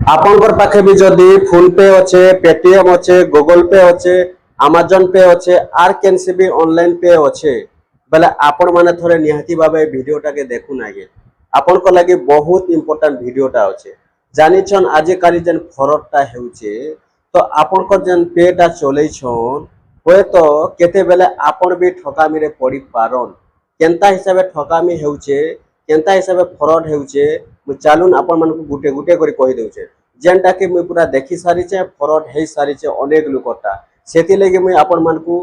आपनकर पाखे भी जदि फोन पे अच्छे, पेटीएम अच्छे, गूगल पे अच्छे, अमेजन पे अच्छे आर केनसी भी ऑनलाइन पे अच्छे बेले आपण माने थोड़े निहाती भाबे वीडियोटा के देखुन आगे आपण को लगे बहुत इंपोर्टेंट वीडियोटा अच्छे जानिछन आज काली जेन फरकटा हेउचे तो आपण को जेन पेटा चलैछन होय तो केते बेले आपण भी ठकामी रे पड़ी पारन केनता हिसाबे ठकामी हेउचे केनता हिसाबे फ्रॉड हेउचे मु चालुन आपण मन को गुटे गुटे करी कहि देउचे जेनटा कि मुई पूरा देखि सारिचे फ्रॉड हे सारिचे अनेक लोकटा सेति लगे मुई आपण मन को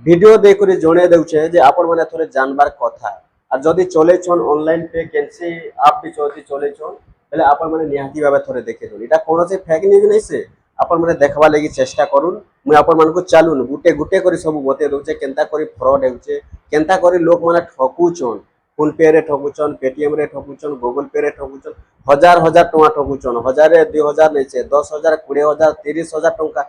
वीडियो दे करी जणे देउचे जे आपण माने थोड़े जानबार कथा आ जदी चले छन ऑनलाइन पे केनसी आप भी जदी चले छन बेले आपण माने निहाती भाबे थोड़े देखे दो इटा कोनोसे फेक न्यूज नै से आपण माने देखबा लागि चेष्टा करून मुई आपण मन को चालुन गुटे गुटे करी सब बते दोचे केनता करी फ्रॉड हेउचे केनता करी लोक माने ठकुचन फोन पे रे ठकुचन पेटीएम रे ठकुचन गूगल पे रे ठकुचन हजार हजार टका ठकुचन 1000 2000 नै छे 10000 20000 30000 टका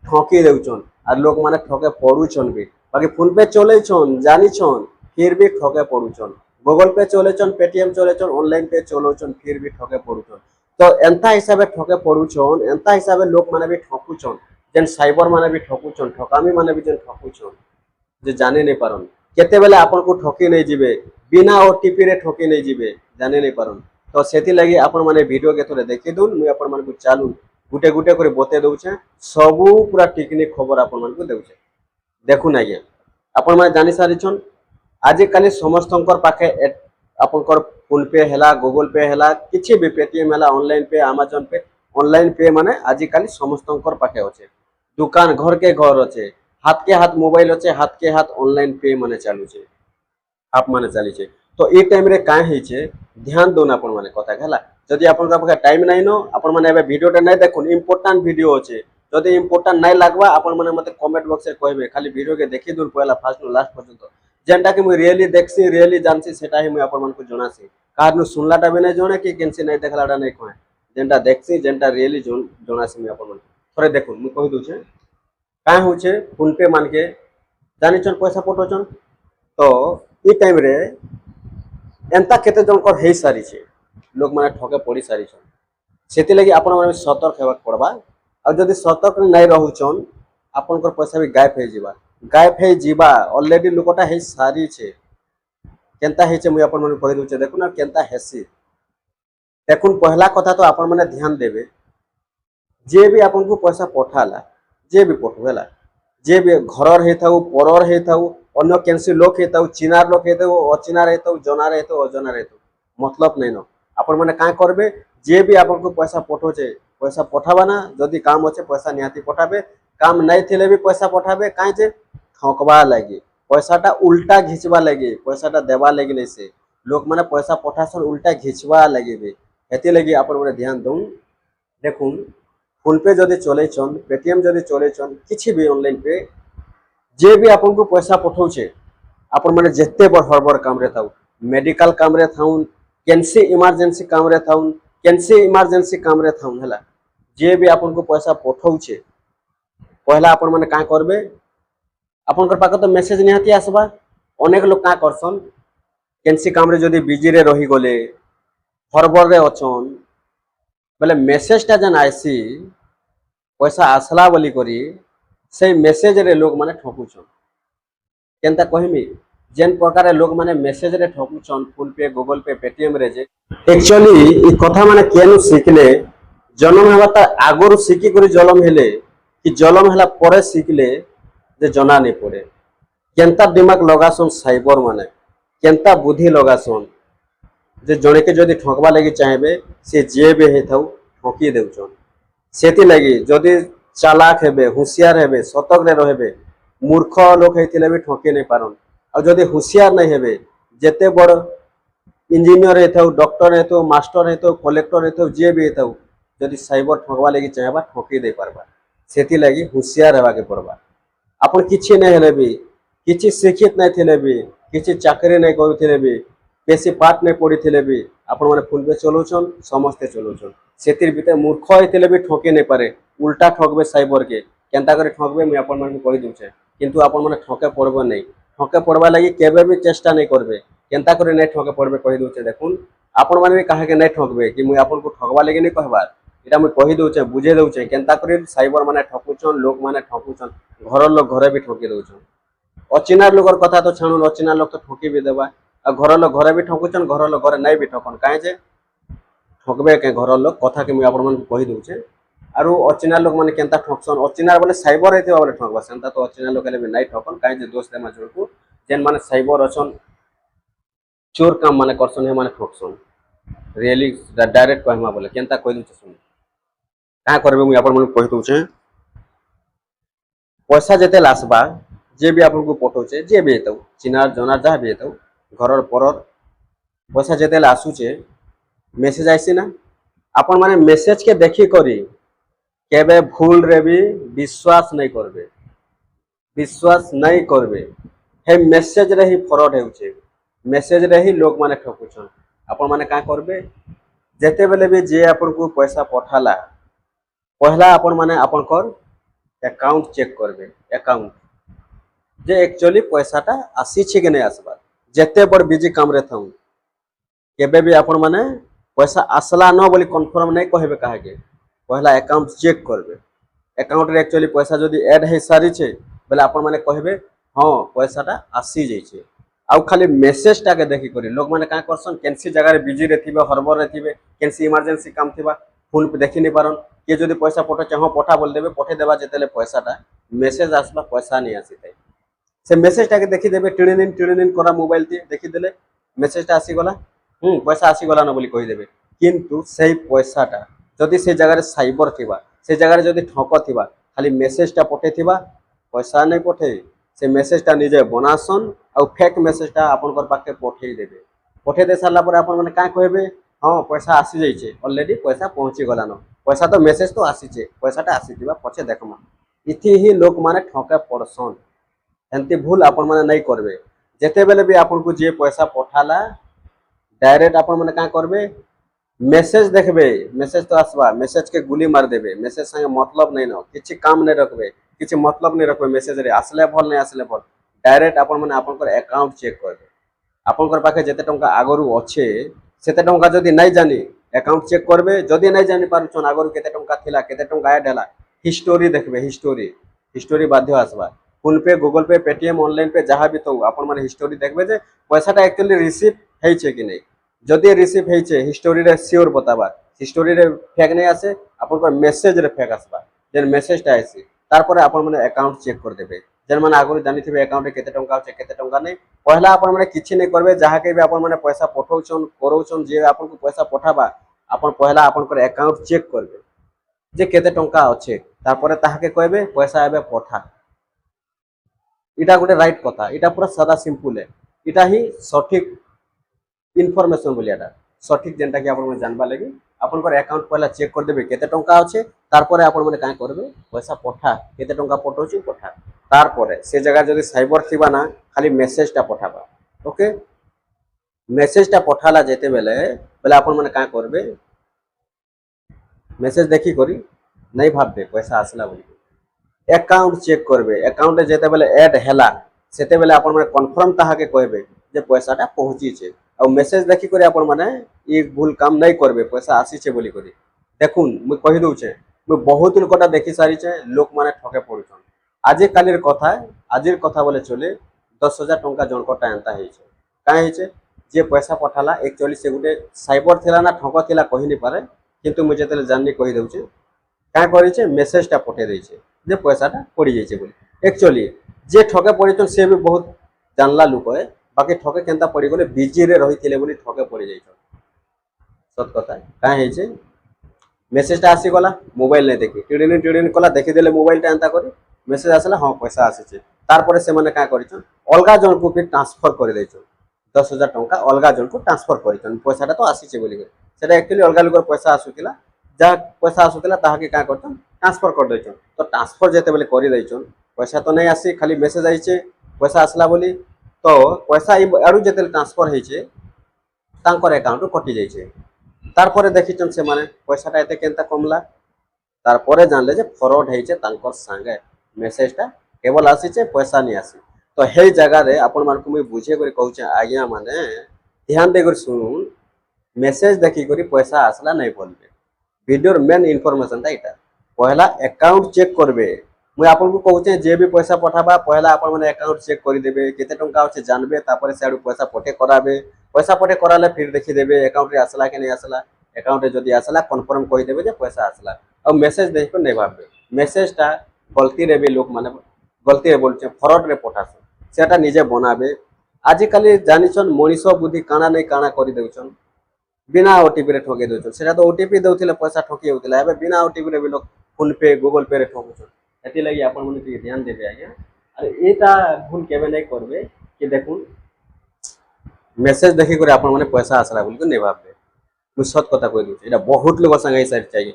ठकी देउचन आ लोक माने ठके पडुचन भी बाकी फोन पे चले छन जानी छन फिर भी ठके पडुचन गूगल पे चले छन पेटीएम चले छन ऑनलाइन पे चलोचन फिर भी ठके पडुचन तो एंता हिसाबे ठके पडुचन एंता हिसाबे लोक माने भी ठकुचन जेन साइबर माने भी ठकुचन ठकामी माने भी जेन ठकुचन जे जाने नै पारन केते बेले आपन को ठकी नै जिवे बिना ओटीपी रे ठकी नै जिवे जाने नै पारन तो सेति लागि आपन माने वीडियो के थोड़े देखि दुन मुई आपन माने को चालू गुटे गुटे करे बते दउछे सबु पूरा टेक्निक खबर आपन मन को देउछे देखुन आज्ञा आपन माने जानि सारि छन आज काली समस्तंकर पाखे आपनकर फोन पे हैला गूगल पे हैला किछि भी पेटीएम हैला ऑनलाइन पे अमेजन पे ऑनलाइन पे माने आज काली समस्तंकर पाखे होचे दुकान घर के घर होचे हाथ के हाथ मोबाइल होचे हाथ के हाथ ऑनलाइन पे माने चालू छे आप माने चली छे तो ए टाइम रे काहे हे छे ध्यान दोन आपन माने कथा हैला जदि आपन का पाखे टाइम नै नो आपन माने एबे वीडियोटा नै देखुन इंपोर्टेंट वीडियो होचे जदि इंपोर्टेंट नै लागबा आपन माने मते कमेंट बॉक्स रे कहबे खाली वीडियो के देखि दुन पहला फर्स्ट नु लास्ट पर्यंत जेनटा कि मुई रियली देखसी रियली जानसी सेटा ही मुई आपन मन को जणासी कार नु सुनलाटा भी नै जणे कि केनसी नै देखलाटा नै कहे जेनटा देखसी जेनटा रियली जणासी मुई आपन मन थोड़े देखुन मुई कहि दोछे काय होचे फोन पे मान के जानिछन पैसा पठोचन तो ई टाइम रे एंता केते जन को हे सारी छे लोग माने ठके पड़ी सारी छन सेति लागि आपन माने सतर्क हेबाक पड़बा आ जदी सतर्क नै रहउचन आपन को पैसा भी गायब हे जीवा ऑलरेडी लोकटा हे सारी छे केनता हे छे मुई आपन माने कहि दोचे देखुन केनता हेसी देखुन पहला कथा तो आपन माने ध्यान देबे जे भी आपन को पैसा पठाला जे भी पठवेला जे भी घरर हेथाउ परर हेथाउ अन्य केनसी लोक हेथाउ चिनार लोक हेथाउ अचिनार हेथाउ जनार हेथाउ अजनार हेथाउ मतलब नै न आपन माने का करबे जे भी आपन को पैसा पठोचे पैसा पठाबा ना जदी काम होचे पैसा निहाती पठाबे काम नै थिले भी पैसा पठाबे काहे जे ठकबा लागि पैसाटा उल्टा घिचबा लागि पैसाटा देबा लागि नै से लोक माने पैसा पठासन उल्टा घिचबा लागि बे हेति लागि आपन माने ध्यान दउन देखुन फोन पे जदि चले छन पेटीएम जदि चले छन किछि भी ऑनलाइन पे जे भी आपन को पैसा पठौछे आपन माने जेते बर हरबर काम रे थाउ मेडिकल काम रे थाउन केनसी इमरजेंसी काम रे थाउन केनसी इमरजेंसी काम रे थाउन हला जे भी आपन को पैसा पठौछे पहला आपन माने का करबे आपन कर पाक तो मेसेज निहाती आसबा अनेक लोग का करसन केनसी काम रे जदि बिजी रे रही गले हरबर रे अछन बेले मेसेज ता जन आइसी पैसा आसला बोली करी से मेसेज रे लोग माने ठकुछन केनता कहमी जेन प्रकार लोग माने मेसेज रे ठकुछन फोन पे गूगल पे पेटीएम रे जे एक्चुअली ई कथा माने केनु सिखले जन्म हेबाता आगुरु सिखी करी जलम हेले कि जलम हेला परे सिखले जे जना नै पड़े केनता दिमाग लगासन साइबर माने केनता बुद्धि लगासन जे जणे के जदी ठकबा लागि चाहेबे से जे बे हेथाउ ठकी देउचन सेति लागि जदी चालाक हेबे होशियार हेबे सतर्क रे रहबे मूर्ख लोक हेतिले भी ठके नै पारन आ जदी होशियार नै हेबे जेते बड़ इंजीनियर हेथाउ डॉक्टर हेथाउ मास्टर हेथाउ कलेक्टर हेथाउ जे भी हेथाउ जदी साइबर ठकबा लागि चाहेबा ठकी दे पारबा सेति लागि होशियार हेबा के पड़बा आपन किछि नै हेले भी किछि शिक्षित नै थिले भी किछि चाकरी नै करूथिले भी बेसी पाठ नै पढिथिले भी आपन माने फोन पे चलोछन समस्ते चलोछन सेतिर बिते मूर्ख हेतिले भी ठके नै पारे उल्टा ठकबे साइबर के केनता करे ठकबे मुई आपन माने कहि दोछे किंतु आपन माने ठके पड़बो नै ठके पड़बा लागि केबे भी चेष्टा नै करबे केनता करे नै ठके पड़बे कहि दोछे देखुन आपन माने काहे के नै ठकबे कि मुई आपन को ठकबा लागि नै कहबा এটা মুই কহি দଉଛେ বুঝে দଉଛେ কেনতা করে সাইবর মানে ঠকুছন লোক মানে ঠকুছন ঘরর লোক ঘরে भी ঠকি দଉছন অচিনার লোকর কথা তো ছাড়ুন অচিনার লোক তো ঠকি भी দেবা আর ঘরর লোক ঘরে भी ঠকুছন ঘরর লোক ঘরে নাই भी ঠকন কাहे যে ঠকবে কে ঘরর লোক কথা কে মুই আপন মানে কহি দଉଛେ আর অচিনার লোক মানে কেনতা ঠকছন অচিনার বলে সাইবর হইতে বলে ঠকবা সেনতা তো অচিনার লোক হেলে নাই ঠকন কাहे যে দোষ দেমা জড়কু যেন মানে সাইবর অছন চোর কাম মানে করছন হে মানে ঠকছন রিয়েলি ডাইরেक्ट कहमा बोले केनता कहि दउछ सुन का करबे मुई आपन मन कहि दउछे पैसा जेते लासबा जे भी आपन को पठौछे जे भी हेतौ चिनार जनार जा भी हेतौ घरर परर पैसा जेते आसुचे मेसेज आइसी ना आपन माने मेसेज के देखि करी केबे भूल रे भी विश्वास नहीं करबे हे मेसेज रे ही फ्रॉड हेउछे मेसेज रे ही लोग माने ठकुछन आपण माने का करबे जेते बेले भी जे आपन को पैसा पठाला पहला आपण माने आपन कर अकाउंट चेक करबे अकाउंट जे एक्चुअली पैसाटा आसी छै कि नहीं आसबा जेते बड़ बिजी काम रे थौ केबे भी आपण माने पैसा आसला न बोली कंफर्म नहीं कहबे काहे के पहला अकाउंट चेक करबे अकाउंट रे एक्चुअली पैसा जदी ऐड हे सारी छै बोले आपण माने कहबे हां पैसाटा आसी जाई छै आउ खाली मेसेज टाके देखि करी लोग माने का करसन केनसी जगह रे बिजी रे थिबे हरबर रे थिबे केनसी इमरजेंसी काम थिबा फोन पे देखि नहीं पारन के जदी पैसा पठो चाहो पठा बोल देबे पठे देबा जेतेले पैसाटा मेसेज आसबा पैसा नहीं आसीते से मेसेज टाके देखि देबे टिड़िन करा मोबाइल ती देखि देले मेसेजटा आसी गला पैसा आसी गला न बोली कहि देबे किंतु सेही पैसाटा जदी से जगह रे साइबर थिबा से जगह रे जदी ठक थिबा खाली मेसेजटा पठे थिबा पैसा नहीं पठे से मेसेजटा निजे बनासन आ फेक मेसेजटा आपन कर पाके पठे देबे पठे दे सारला पर आपन माने का कहबे हां पैसा आसी जाई छे ऑलरेडी पैसा पहुंची गला न पैसा तो मेसेज तो आसी छे पैसाटा आसी दिबा पछे देखमा इथि ही लोक माने ठके पड़सन एंती भूल आपन माने नहीं करबे जेते बेले भी आपन को जे पैसा पठाला डायरेक्ट आपन माने का करबे मेसेज देखबे मेसेज तो आसबा मेसेज के गुली मार देबे मेसेज संगे मतलब नहीं न किछि काम नहीं रखबे किछि मतलब नहीं रखबे मेसेज रे आसले भल नहीं आसले भल डायरेक्ट आपन माने आपन कर अकाउंट चेक करबे आपन कर पाखे जेते टंका आगरु अच्छे सेते टंका जदी नहीं जानी अकाउंट चेक करबे जदी नहीं जानी पारुछन आगरु केते टंका थिला केते टंका ऐड हला हिस्टोरी देखबे हिस्टोरी बाध्य आसबा फोन पे गूगल पे पेटीएम ऑनलाइन पे जहाँ भी तो आपन माने हिस्टोरी देखबे जे पैसाटा एक्चुअली रिसीव हेइ छे कि नहीं जदी रिसीव हेइ छे हिस्टोरी रे श्योर बताबा हिस्टोरी रे फेक नहीं आसे आपन को मेसेज रे फेक आसबा जेन मेसेजटा आसी तारपरे आपन माने अकाउंट चेक कर देबे जेन माने आगु जानि थिबे अकाउंट रे केते टंका আছে केते टंका नहीं पहला आपन माने किछि नहीं करबे जहाँ के भी आपन माने पैसा पठौछन करौछन जे आपन को पैसा पठाबा आपन पहला आपन कर अकाउंट चेक करबे जे केते टंका আছে तारपरे ताहाके कहबे पैसा आबे पठा इटा गोटे राइट कथा इटा पूरा सादा सिंपल है इटा ही सठिक इनफॉरमेशन बोलियाटा सठिक जेनटा कि आपन जानबा लागि आपन कर अकाउंट पहला चेक कर देबे केते टंका আছে तारपरे आपन माने काय करबे पैसा पठा केते टंका पठौछि पठा तारपरे से जगह जदी साइबर थिबा ना खाली मेसेजटा पठाबा ओके मेसेजटा पठाला जेते बेले बेले आपन माने काय करबे मेसेज देखि करी नहीं भाबबे पैसा आसला बोली अकाउंट चेक करबे अकाउंट जेते बेले ऐड हैला सेते बेले आपन माने कंफर्म ताहा के कहबे जे पैसाटा पहुंची छे आ मेसेज देखि करी आपन माने ई भूल काम नहीं करबे पैसा आसी छे बोली करी देखुन मु कहि दउ छे मु बहुत लोकटा देखि सारी छे लोक माने ठके पड़ुछन आज कालीर कथा बोले चले 10,000 टंका जनकटा एंता हेइ छे काहे हेइ छे जे पैसा पठाला एक्चुअली से गुटे साइबर थिला ना ठक थिला कहि नि पारे किंतु मु जेतेले जाननी कहि दउ छे का करि छे मेसेजटा पठे देइ छे जे पैसाटा पड़ी जाई छे बोली एक्चुअली जे ठके पड़िछन से भी बहुत जानला लोक है बाकी ठके केनता पड़ी गले बिजी रे रहिथिले बोली ठके पड़ी जाई छन सत कथा का हेइ छे मेसेजटा आसी गला मोबाइल नै देखि टिडिन कला देखि देले मोबाइलटा एंता करी मेसेज आसला हां पैसा आसी छे तारपरे से माने का करिछन अलगा जन को भी ट्रांसफर कर देछन 10,000 टंका अलगा जन को ट्रांसफर करिछन पैसाटा तो आसी छे बोली सेटा एक्चुअली अलगा लोकर पैसा आसुतिला जा पैसा आसुतिला ताहा के का करछन ट्रांसफर कर देछन तो ट्रांसफर जेते बेले करि देछन पैसा तो नहीं आसी खाली मेसेज आई छे पैसा आसला बोली तो पैसा आरु जेते ट्रांसफर हेइ छे तांकर अकाउंट कटि जाई छे तारपरे देखिछन से माने पैसाटा एते केनता कमला तारपरे जानले जे फ्रॉड हेइ छे तांकर संगे मेसेजटा केवल आसी छे पैसा नहीं आसी तो हे जगह रे आपन मान को मैं बुझे करी कहू छे आज्ञा माने ध्यान दे कर सुन मेसेज देखि करी पैसा आसला नहीं बोलबे ভিডিওর মেন ইনফরমেশনটা এটা পহলা আকাউন্ট চেক করবে মুই আপনাকে কହୁছে যে বি পয়সা পঠাবা পহলা আপন মানে আকাউন্ট চেক করে দেবে কেতে টঙ্কা আছে জানবে তারপরে সেআড়ু পয়সা পঠে করাবে পয়সা পঠে कराले फिर देखि देबे अकाउंट रे आसला कि नहीं आसला अकाउंट रे जदी आसला कन्फर्म कहि देबे जे पैसा आसला और मेसेज देखो नहीं भाबे मेसेजटा गलती रे भी लोक माने गलती रे बोलछे फ्रॉड रे पठास सेटा निजे बनाबे आजि काली जानिछन मनीष बुद्धि काना नहीं काना करि देउछन बिना ओटीपी रे ठगे देउछन सेटा तो ओटीपी देउथिले पैसा ठकी होतिला एबे बिना ओटीपी रे भी लोक फोन पे गूगल पे रे ठगुछन एति लागि आपण माने टिके ध्यान देबे आज्ञा अरे एटा भूल केबे नहीं करबे कि देखुन मेसेज देखि करे आपण माने पैसा आसला बोल के नहीं भाबे मु सत कथा कहि दउछ एटा बहुत लोग संगे ऐसा चाहिए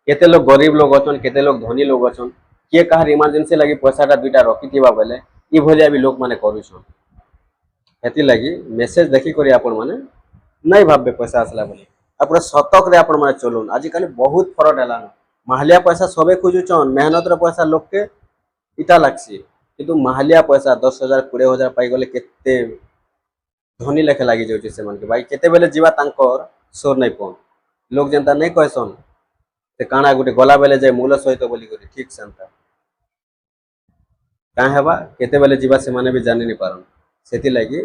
केते लोग गरीब लोग अछन केते लोग धनी लोग अछन के कहार इमरजेंसी लागि पैसाटा दुइटा रखिथिबा बेले ई भलिया भी लोक माने करूछन एति लागि मेसेज देखि करे आपण माने नहीं भाबे पैसा आसला बोली आपण सतक रे आपण माने चलुन आज काली बहुत फ्रॉड हला माहलिया पैसा सबे खोजुछन मेहनत रे पैसा लोक के इटा लागसी किंतु माहलिया पैसा 10,000 20,000 पाई गले केते धनी लेखे लगी जाऊँ से मन के भाई केते बेले जीवा तांकर सोर नहीं पौन लोग जनता नहीं कहसन से काना गोटे गला बेले जाए मूल सहित बोली करी ठीक सेंता काहे हेबा केते बेले जीवा से माने भी जानि नहीं पारन सेति लागि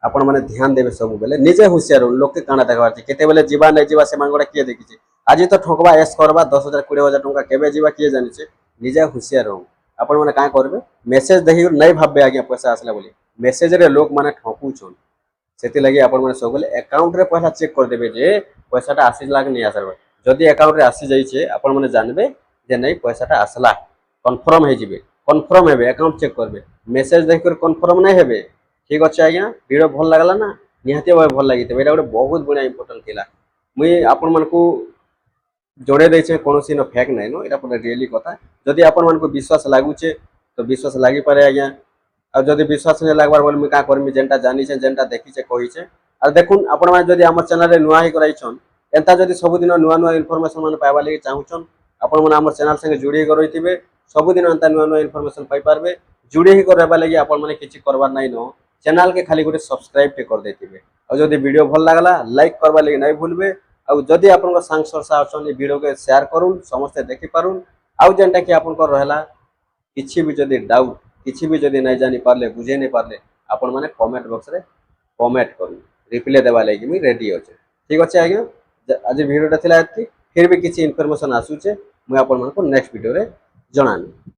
आपण माने ध्यान देबे सब बेले निजे होशियार हो लोग के काना देखबार छै केते बेले जीवा नहीं जीवा से मान गोटा किए देखि छै आज तो ठोकबा एस करबा 10,000 20,000 टंका केबे जीवा किए जानि छै निजे होशियार हो आपण माने का करबे मेसेज देखि नहीं भाबबे आगे पैसा आसला बोली मेसेज रे लोग माने ठोकू छन सेति लागि आपण माने सब बेले अकाउंट रे पहला चेक कर देबे जे पैसाटा आसीला कि नहीं आसला जदि अकाउंट रे आसी जाई छे आपण माने जानबे जे नहीं पैसाटा आसला कन्फर्म हे जिबे कन्फर्म हेबे अकाउंट चेक करबे मेसेज देख कर कन्फर्म नहीं हेबे ठीक अछि आज्ञा वीडियो भल लागला ना निहाती भाई भल लागिते एटा गोटे बहुत बड़ा इंपोर्टेंट थिला मुई आपण मानकू जोड़े दै छे कोनोसी न फेक नहीं नो एटा पूरा रियली कथा जदि आपण मानकू विश्वास लागु छे तो विश्वास लागि पारे आज्ञा और जदि विश्वास नहीं लागबार बोल मुई का करमी जेंटा जानी छे जेंटा देखि छे कहि छे और देखुन आपण माने जदि हमर चैनल रे नुआ ही कराइछन एंता जदि सब दिन नुआ नुआ इन्फॉर्मेशन माने पाइबा लागि चाहुछन आपण माने हमर चैनल संगे जुड़ी कर रहिथिबे सब दिन एंता नुआ नुआ इन्फॉर्मेशन पाइ पारबे जुड़ी ही करबा लागि आपण माने किछि करबार नाही नो चैनल के खाली गोटे सब्सक्राइब पे कर देथिबे और जदि वीडियो भल लागला लाइक करबा लागि नहीं भूलबे और जदि आपण सांग सरसा अछन वीडियो के शेयर करूँ समस्त देखि पारुन आउ जेंटा कि आपण को रहला किछि भी जदि डाउट किछि भी जदि नहीं जानी पारले बुझे नहीं पारले आपण माने कमेंट बॉक्स रे कमेंट करू रिप्लाई देबा लागि मी रेडी अछि ठीक अछि आज्ञा आज वीडियोटा थिला एति फिर भी किछि इन्फॉर्मेशन आसु छे मैं आपण मानको नेक्स्ट वीडियो रे जणानी।